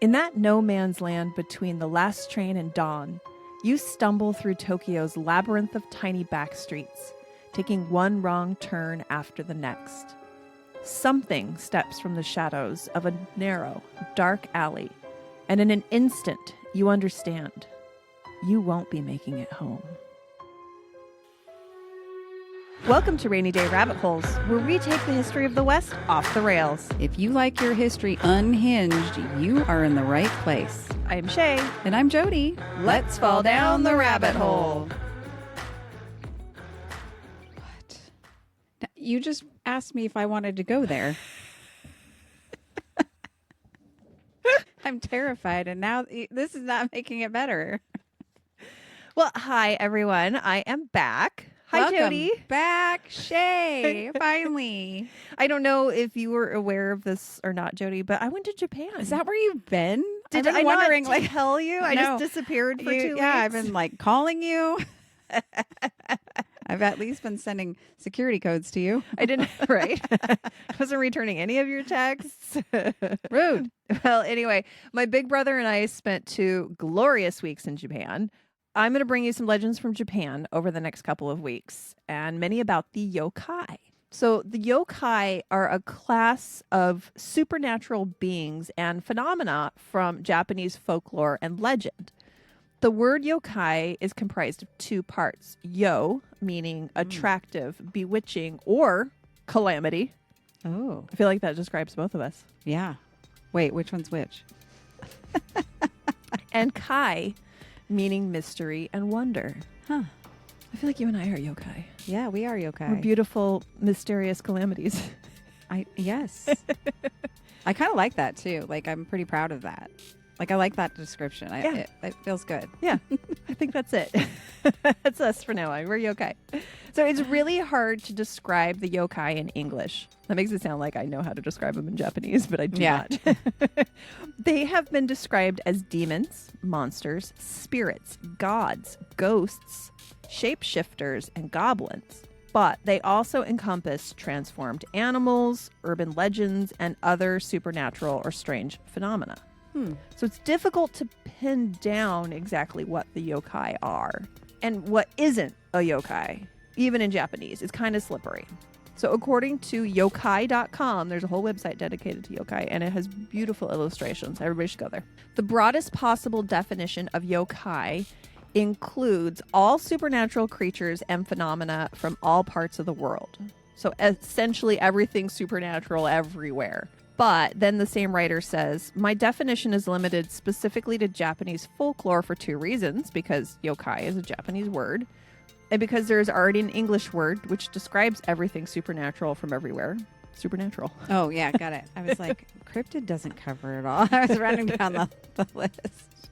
In that no man's land between the last train and dawn, you stumble through Tokyo's labyrinth of tiny back streets, taking one wrong turn after the next. Something steps from the shadows of a narrow, dark alley, and in an instant, you understand. You won't be making it home. Welcome to Rainy Day Rabbit Holes, where we take the history of the West off the rails. If you like your history unhinged, you are in the right place. I'm Shea. And I'm Jody. Let's fall down the rabbit hole. What? You just asked me if I wanted to go there. I'm terrified, and now this is not making it better. Well, hi, everyone. I am back. Hi, Welcome Jody. Back, Shea. Finally. I don't know if you were aware of this or not, Jody, but I went to Japan. Is that where you've been? Did I've been I wondering, not tell you? I No. just disappeared for 2 weeks. Yeah, I've been like calling you. I've at least been sending security codes to you. I didn't, right? I wasn't returning any of your texts. Rude. Well, anyway, my big brother and I spent 2 glorious weeks in Japan. I'm going to bring you some legends from Japan over the next couple of weeks, and many about the yokai. So the yokai are a class of supernatural beings and phenomena from Japanese folklore and legend. The word yokai is comprised of 2 parts. Yo, meaning attractive, bewitching, or calamity. Oh, I feel like that describes both of us. yeah. Wait, which one's which? And kai, meaning mystery and wonder. Huh. I feel like you and I are yokai. Yeah, we are yokai. We're beautiful, mysterious calamities. Yes. I kind of like that too. Like, I'm pretty proud of that. Like, I like that description. Yeah. It feels good. Yeah, I think that's it. That's us for now on. We're yokai. So it's really hard to describe the yokai in English. That makes it sound like I know how to describe them in Japanese, but I do not. They have been described as demons, monsters, spirits, gods, ghosts, shapeshifters, and goblins. But they also encompass transformed animals, urban legends, and other supernatural or strange phenomena. So it's difficult to pin down exactly what the yokai are and what isn't a yokai, even in Japanese. It's kind of slippery. So according to yokai.com, there's a whole website dedicated to yokai, and it has beautiful illustrations. Everybody should go there. The broadest possible definition of yokai includes all supernatural creatures and phenomena from all parts of the world. So essentially everything supernatural everywhere. But then the same writer says, my definition is limited specifically to Japanese folklore for 2 reasons, because yokai is a Japanese word, and because there's already an English word which describes everything supernatural from everywhere. Supernatural. Oh, yeah. Got it. I was like, cryptid doesn't cover it all. I was running down the list.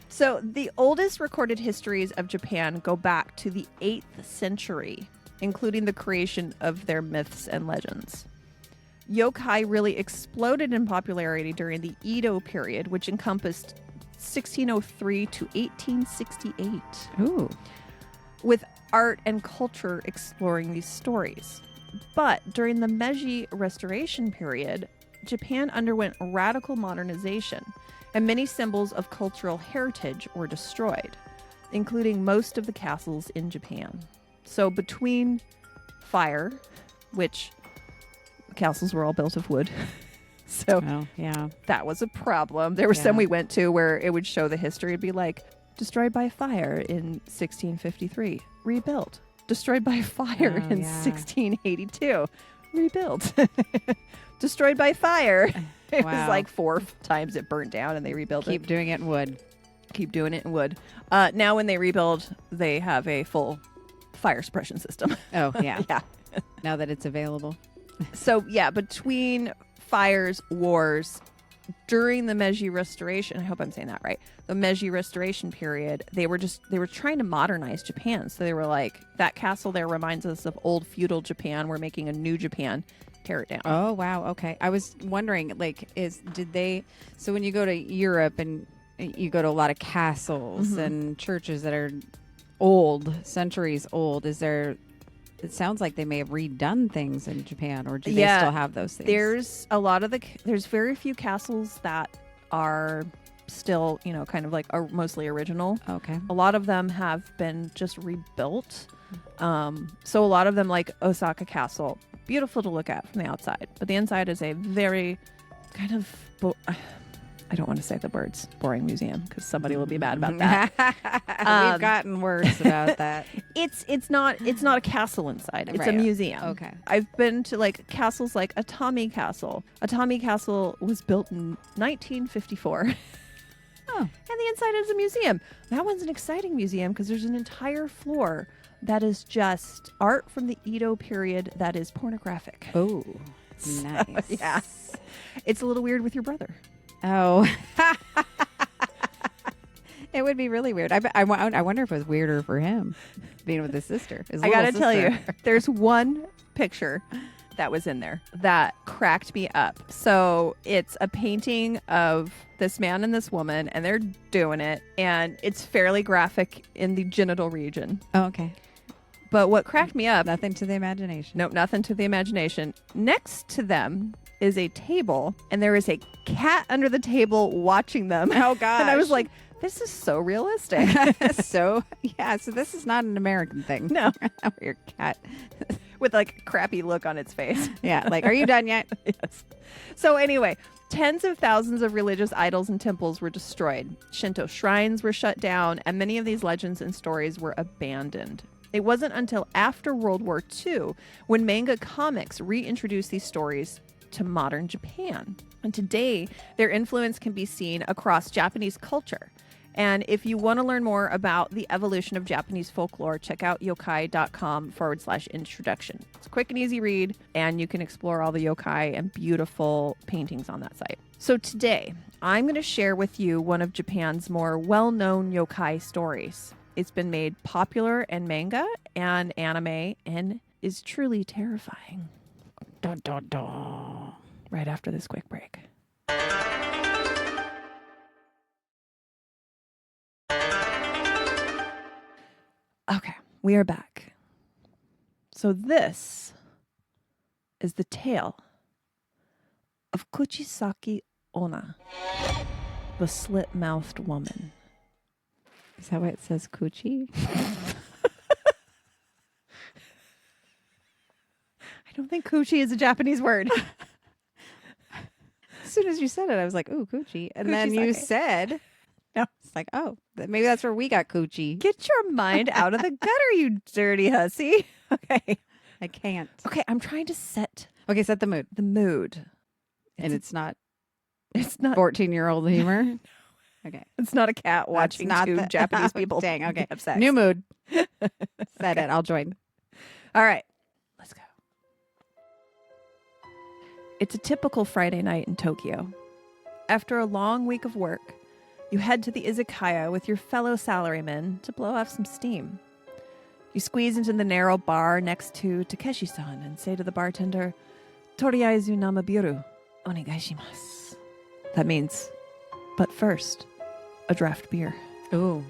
So the oldest recorded histories of Japan go back to the 8th century, including the creation of their myths and legends. Yokai really exploded in popularity during the Edo-period, which encompassed 1603 to 1868. Ooh. With art and culture exploring these stories. But during the Meiji Restoration period, Japan underwent radical modernization, and many symbols of cultural heritage were destroyed, including most of the castles in Japan. So between fire, which castles were all built of wood. So yeah, that was a problem. There were some we went to where it would show the history. It'd be like, destroyed by fire in 1653, rebuilt. Destroyed by fire in 1682, rebuilt. Destroyed by fire. It was like 4 times it burnt down and they rebuilt it. Keep doing it in wood. Keep doing it in wood. Now when they rebuild, they have a full fire suppression system. Oh, yeah. Yeah. Now that it's available. So, yeah, between fires, wars, during the Meiji Restoration, I hope I'm saying that right, the Meiji Restoration period, they were trying to modernize Japan. So they were like, that castle there reminds us of old feudal Japan. We're making a new Japan. Tear it down. Oh, wow. Okay. I was wondering, so when you go to Europe and you go to a lot of castles and churches that are old, centuries old, it sounds like they may have redone things in Japan, or do they still have those things? There's a lot of there's very few castles that are still, kind of like mostly original. Okay. A lot of them have been just rebuilt. So a lot of them, like Osaka Castle, beautiful to look at from the outside, but the inside is a very kind of I don't want to say the words boring museum because somebody will be mad about that. We've gotten words about that. It's not a castle inside. It's Right. a museum. Okay. I've been to like castles like Atami Castle. Atami Castle was built in 1954. Oh. And the inside is a museum. That one's an exciting museum because there's an entire floor that is just art from the Edo period that is pornographic. Oh, nice. Yeah. It's a little weird with your brother. Oh. It would be really weird. I wonder if it was weirder for him being with his sister. I got to tell you, there's one picture that was in there that cracked me up. So it's a painting of this man and this woman, and they're doing it, and it's fairly graphic in the genital region. Oh, okay. But what cracked me up... Nothing to the imagination. Nope, nothing to the imagination. Next to them is a table, and there is a cat under the table watching them. Oh, gosh. And I was like, this is so realistic. So this is not an American thing. No. Your cat. With like a crappy look on its face. Yeah, like, are you done yet? Yes. So anyway, tens of thousands of religious idols and temples were destroyed. Shinto shrines were shut down, and many of these legends and stories were abandoned. It wasn't until after World War II when manga comics reintroduced these stories to modern Japan. And today, their influence can be seen across Japanese culture. And if you want to learn more about the evolution of Japanese folklore, check out yokai.com/introduction. It's a quick and easy read, and you can explore all the yokai and beautiful paintings on that site. So today, I'm going to share with you one of Japan's more well-known yokai stories. It's been made popular in manga and anime and is truly terrifying. Dun, dun, dun. Right after this quick break. Okay, we are back. So this is the tale of Kuchisake-onna, the Slit-Mouthed Woman. Is that why it says coochie? I don't think coochie is a Japanese word. As soon as you said it, I was like, ooh, coochie. And then you said, no. It's like, oh, maybe that's where we got coochie. Get your mind out of the gutter, you dirty hussy. Okay. I can't. Okay, I'm trying to set Okay, set the mood. the mood. And it's not It's not 14-year-old humor. Okay. It's not a cat watching not two Japanese people. Dang, okay. have sex. New mood. Set it. I'll join. All right, let's go. It's a typical Friday night in Tokyo. After a long week of work, you head to the izakaya with your fellow salarymen to blow off some steam. You squeeze into the narrow bar next to Takeshi-san and say to the bartender, "Toriaizu namabiru, onegaishimasu." That means, but first, a draft beer. Ooh.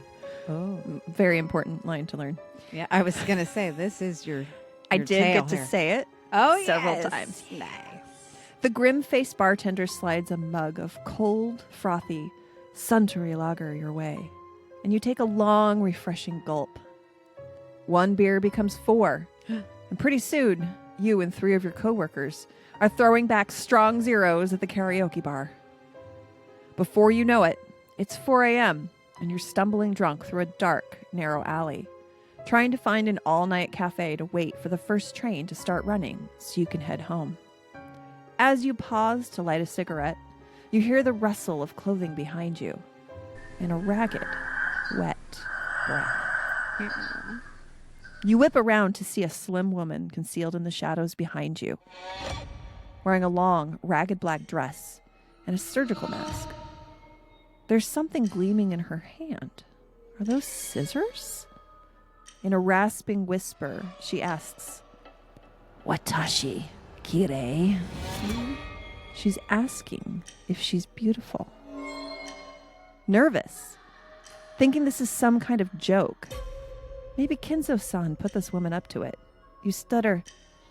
Oh. Very important line to learn. Yeah, I was going to say, this is your I did tale get to here. say it several times. Nice. The grim-faced bartender slides a mug of cold, frothy Suntory lager your way, and you take a long, refreshing gulp. One beer becomes 4, and pretty soon, you and 3 of your coworkers are throwing back strong zeros at the karaoke bar. Before you know it, it's 4 a.m., and you're stumbling drunk through a dark, narrow alley, trying to find an all-night cafe to wait for the first train to start running so you can head home. As you pause to light a cigarette, you hear the rustle of clothing behind you and a ragged, wet breath. You whip around to see a slim woman concealed in the shadows behind you, wearing a long, ragged black dress and a surgical mask. There's something gleaming in her hand. Are those scissors? In a rasping whisper, she asks, "Watashi kirei?" She's asking if she's beautiful. Nervous, thinking this is some kind of joke. Maybe Kinzo-san put this woman up to it. You stutter,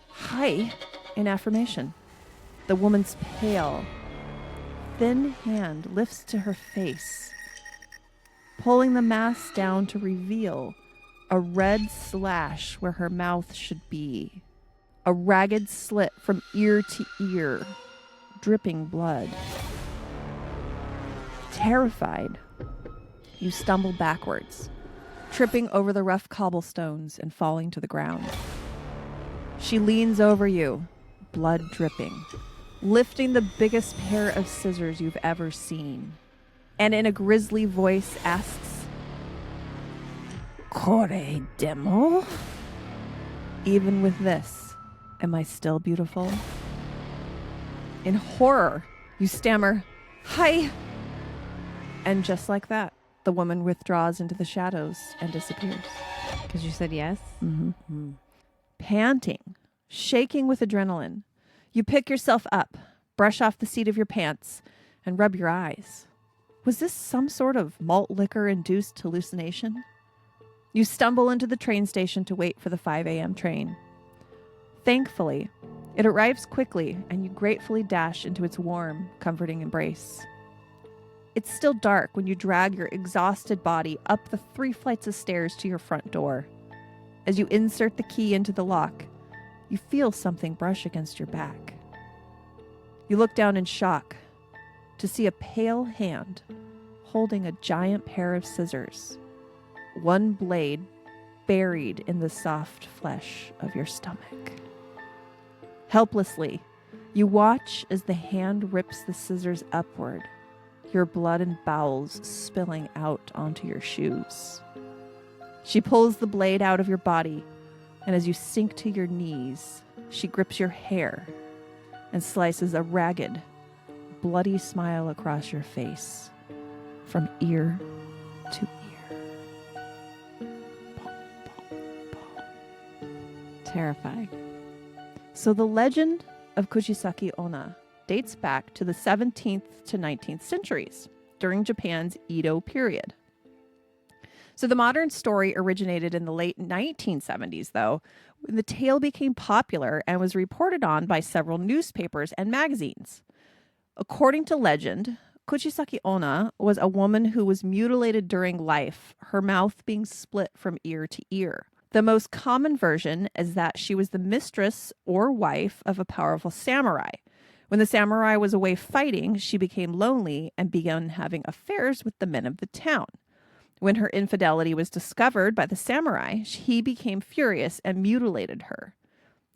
"Hi," in affirmation. The woman's pale, thin hand lifts to her face, pulling the mask down to reveal a red slash where her mouth should be, a ragged slit from ear to ear, dripping blood. Terrified, you stumble backwards, tripping over the rough cobblestones and falling to the ground. She leans over you, blood dripping, lifting the biggest pair of scissors you've ever seen, and in a grisly voice asks, "Kore demo?" Even with this, am I still beautiful? In horror, you stammer, "Hi!" And just like that, the woman withdraws into the shadows and disappears. Because you said yes? Mm-hmm. Panting, shaking with adrenaline, you pick yourself up, brush off the seat of your pants, and rub your eyes. Was this some sort of malt liquor-induced hallucination? You stumble into the train station to wait for the 5 a.m. train. Thankfully, it arrives quickly, and you gratefully dash into its warm, comforting embrace. It's still dark when you drag your exhausted body up the 3 flights of stairs to your front door. As you insert the key into the lock, you feel something brush against your back. You look down in shock to see a pale hand holding a giant pair of scissors, one blade buried in the soft flesh of your stomach. Helplessly, you watch as the hand rips the scissors upward, your blood and bowels spilling out onto your shoes. She pulls the blade out of your body, and as you sink to your knees, she grips your hair and slices a ragged, bloody smile across your face, from ear to ear. Terrifying. So the legend of Kuchisake-onna dates back to the 17th to 19th centuries, during Japan's Edo-period. So the modern story originated in the late 1970s, though, when the tale became popular and was reported on by several newspapers and magazines. According to legend, Kuchisake-onna was a woman who was mutilated during life, her mouth being split from ear to ear. The most common version is that she was the mistress or wife of a powerful samurai. When the samurai was away fighting, she became lonely and began having affairs with the men of the town. When her infidelity was discovered by the samurai, he became furious and mutilated her.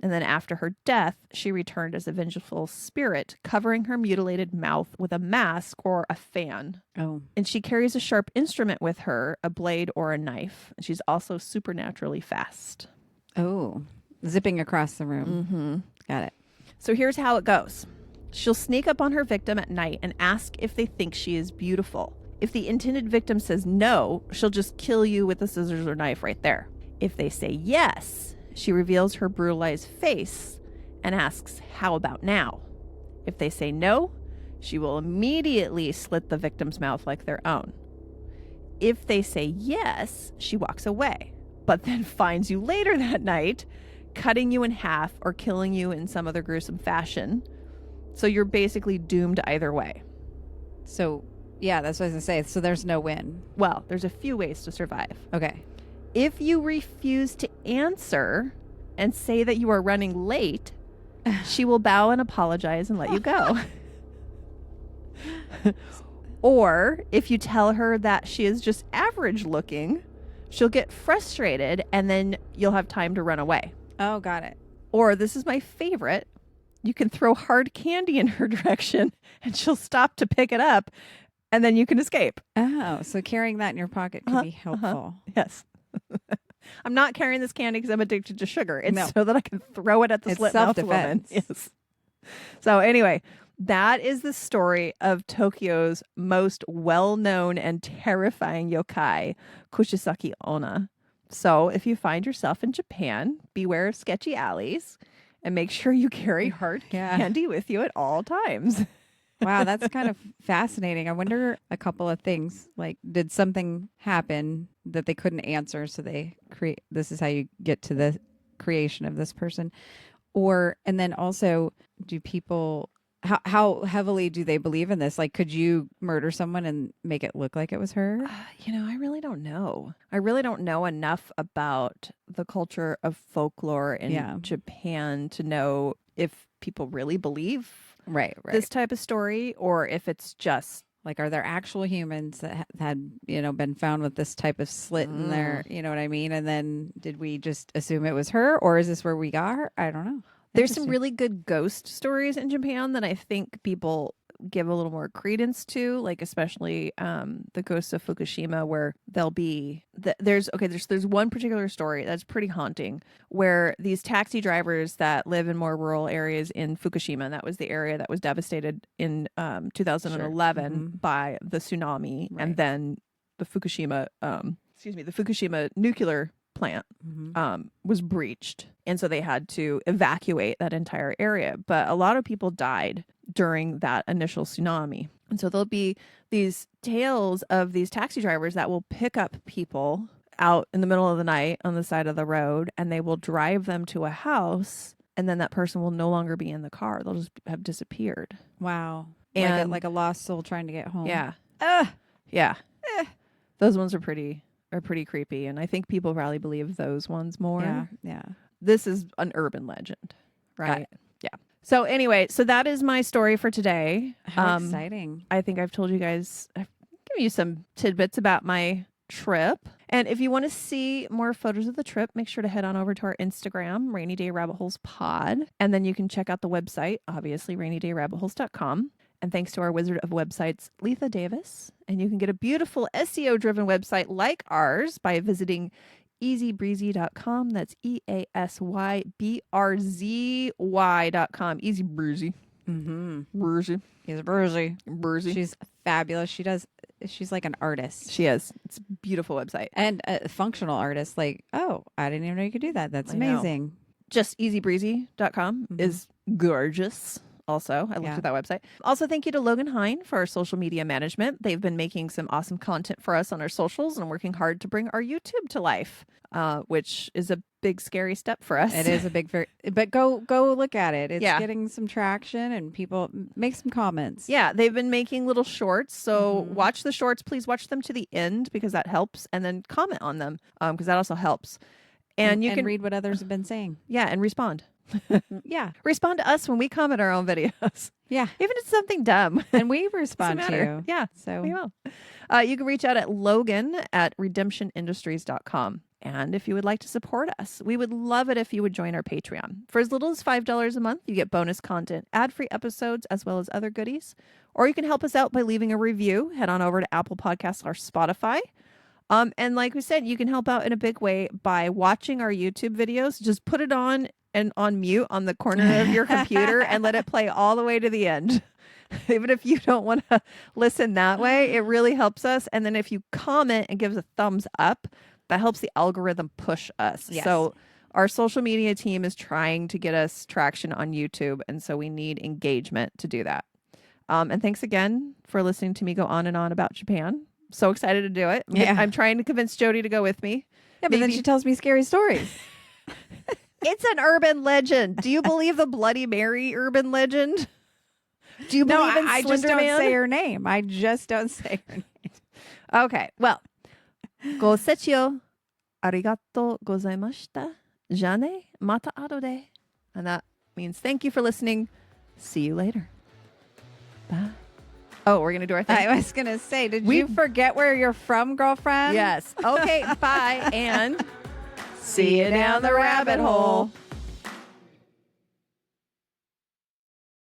And then after her death, she returned as a vengeful spirit, covering her mutilated mouth with a mask or a fan. Oh. And she carries a sharp instrument with her, a blade or a knife. And she's also supernaturally fast. Oh. Zipping across the room. Mm-hmm. Got it. So here's how it goes. She'll sneak up on her victim at night and ask if they think she is beautiful. If the intended victim says no, she'll just kill you with a scissors or knife right there. If they say yes, she reveals her brutalized face and asks, "How about now?" If they say no, she will immediately slit the victim's mouth like their own. If they say yes, she walks away, but then finds you later that night, cutting you in half or killing you in some other gruesome fashion. So you're basically doomed either way. So, yeah, that's what I was going to say. So there's no win. Well, there's a few ways to survive. Okay. If you refuse to answer and say that you are running late, she will bow and apologize and let you go. Or if you tell her that she is just average looking, she'll get frustrated and then you'll have time to run away. Oh, got it. Or this is my favorite. You can throw hard candy in her direction and she'll stop to pick it up and then you can escape. Oh, so carrying that in your pocket could be helpful. Yes. I'm not carrying this candy because I'm addicted to sugar. It's so that I can throw it at the Slit-Mouthed Woman. Yes. So anyway, that is the story of Tokyo's most well-known and terrifying yokai, Kuchisake-onna. So if you find yourself in Japan, beware of sketchy alleys and make sure you carry hard candy with you at all times. Wow, that's kind of fascinating. I wonder a couple of things. Like, did something happen that they couldn't answer? So they create, this is how you get to the creation of this person. Or, and then also, do people How heavily do they believe in this? Like, could you murder someone and make it look like it was her? I really don't know. I really don't know enough about the culture of folklore in Japan to know if people really believe Right. this type of story or if it's just like, are there actual humans that had, been found with this type of slit in their, you know what I mean? And then did we just assume it was her, or is this where we got her? I don't know. There's some really good ghost stories in Japan that I think people give a little more credence to, like especially the ghosts of Fukushima, where there'll be there's one particular story that's pretty haunting, where these taxi drivers that live in more rural areas in Fukushima, and that was the area that was devastated in 2011 by the tsunami, and then the Fukushima nuclear plant was breached, and so they had to evacuate that entire area. But a lot of people died during that initial tsunami, and so there'll be these tales of these taxi drivers that will pick up people out in the middle of the night on the side of the road, and they will drive them to a house, and then that person will no longer be in the car. They'll just have disappeared. Wow. And like a lost soul trying to get home. Yeah. Yeah. Those ones are pretty creepy, and I think people probably believe those ones more. Yeah. This is an urban legend, right? Yeah. So anyway, that is my story for today. How exciting. I think I've told you guys, I've given you some tidbits about my trip. And if you want to see more photos of the trip, make sure to head on over to our Instagram, Rainy Day Rabbit Holes Pod. And then you can check out the website, obviously, rainydayrabbitholes.com. And thanks to our wizard of websites, Letha Davis. And you can get a beautiful SEO-driven website like ours by visiting easybreezy.com. That's EASYBRZY.com. Easy Breezy. Breezy. He's Breezy. Breezy. She's fabulous. She's like an artist. She is. It's a beautiful website. And a functional artist. Like, oh, I didn't even know you could do that. That's amazing. Just easybreezy.com is gorgeous. Also, I looked at that website. Also, thank you to Logan Hine for our social media management. They've been making some awesome content for us on our socials and working hard to bring our YouTube to life, which is a big, scary step for us. It is a big, but go look at it. It's getting some traction, and people make some comments. Yeah, they've been making little shorts. So watch the shorts. Please watch them to the end because that helps, and then comment on them because that also helps. And you can read what others have been saying. Yeah, and respond. Yeah. Respond to us when we comment our own videos. Yeah. Even if it's something dumb. And we respond to you. Yeah. So we will. You can reach out at logan@redemptionindustries.com. And if you would like to support us, we would love it if you would join our Patreon. For as little as $5 a month, you get bonus content, ad-free episodes, as well as other goodies. Or you can help us out by leaving a review. Head on over to Apple Podcasts or Spotify. And like we said, you can help out in a big way by watching our YouTube videos. Just put it on and on mute on the corner of your computer and let it play all the way to the end. Even if you don't want to listen that way, it really helps us. And then if you comment and give us a thumbs up, that helps the algorithm push us. Yes. So our social media team is trying to get us traction on YouTube. And so we need engagement to do that. And thanks again for listening to me go on and on about Japan. So excited to do it. Yeah. I'm trying to convince Jody to go with me. Yeah, but then she tells me scary stories. It's an urban legend. Do you believe the Bloody Mary urban legend? Do you believe in I just Slender don't Man? say her name. I just don't say her name. Okay, well. Go setio arigato gozaimashita. Jane mata ado de. And that means thank you for listening. See you later. Bye. Oh, we're going to do our thing? I was going to say, did you forget where you're from, girlfriend? Yes. Okay, bye. And see you down the rabbit hole.